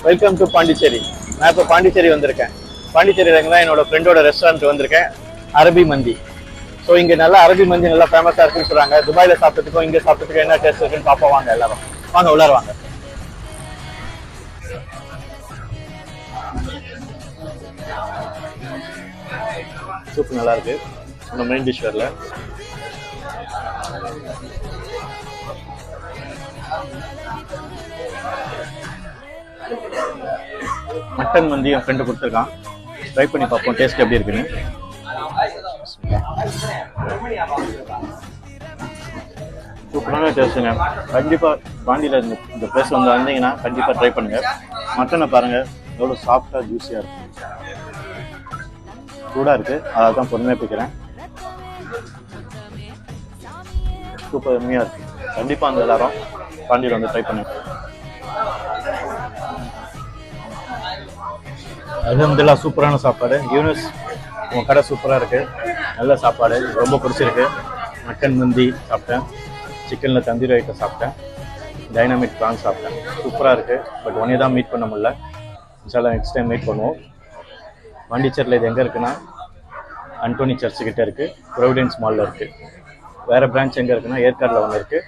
Welcome to Pondicherry. நான் இப்போ பாண்டிச்சேரி வந்திருக்கேன். பாண்டிச்சேரியில் தான் என்னோட ஃப்ரெண்டோட ரெஸ்டாரண்ட் வந்திருக்கேன், அரபி மந்தி. ஸோ இங்கே நல்லா அரபி மந்தி நல்லா ஃபேமஸாக இருக்குன்னு சொல்கிறாங்க. துபாயில் சாப்பிட்டதுக்கும் இங்கே சாப்பிட்டதுக்கும் என்ன டேஸ்ட் இருக்குன்னு பார்ப்போம் வாங்க எல்லாரும். வாங்க உள்ளார வாங்க. சூப் நல்லா இருக்கு. நம்ம மெயின் டிஷ் வரல. மட்டன் மந்தி என் ஃப்ரெண்டு கொடுத்துருக்கான். ட்ரை பண்ணி பார்ப்போம் டேஸ்ட் எப்படி இருக்குன்னு. சூப்பரான டேஸ்ட்டுங்க. கண்டிப்பாக பாண்டியில் இந்த பிளேஸ் வந்து வந்தீங்கன்னா கண்டிப்பாக ட்ரை பண்ணுங்கள். மட்டனை பாருங்கள் எவ்வளோ சாஃப்டாக ஜூஸியாக இருக்குது. சூடாக இருக்குது, அதை தான் பொறுமையாக பிடிக்கிறேன். சூப்பர் அருமையாக இருக்குது. கண்டிப்பாக அந்த எல்லாரும் பாண்டியில் வந்து ட்ரை பண்ணுங்க. அல்ஹம்துலில்லாஹ் சூப்பரான சாப்பாடு. யூனிஸ் உங்கள் கடை சூப்பராக இருக்குது. நல்ல சாப்பாடு, ரொம்ப பிடிச்சிருக்கு. மட்டன் மந்தி சாப்பிட்டேன், சிக்கனில் தந்தூரி ஐட்டம் சாப்பிட்டேன், டைனாமிக் ப்ரான் சாப்பிட்டேன். சூப்பராக இருக்குது. பட் ஒன்றே தான் மீட் பண்ண முடியல. இன்ஷால்லா நெக்ஸ்ட் டைம் மீட் பண்ணுவோம். பாண்டிச்சேரியில் இது எங்கே இருக்குன்னா அண்டோனி சர்ச்சுக்கிட்ட இருக்குது, ப்ரொவிடன்ஸ் மாலில் இருக்குது. வேறு பிரான்ச் எங்கே இருக்குன்னா ஏற்காடில் ஒன்று இருக்குது.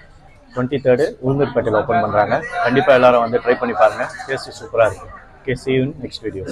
23rd உளுந்தூர்பேட்டையில் ஓப்பன் பண்ணுறாங்க. கண்டிப்பாக எல்லாரும் வந்து ட்ரை பண்ணி பாருங்கள். டேஸ்ட்டு சூப்பராக இருக்குது. Okay, see you in next video.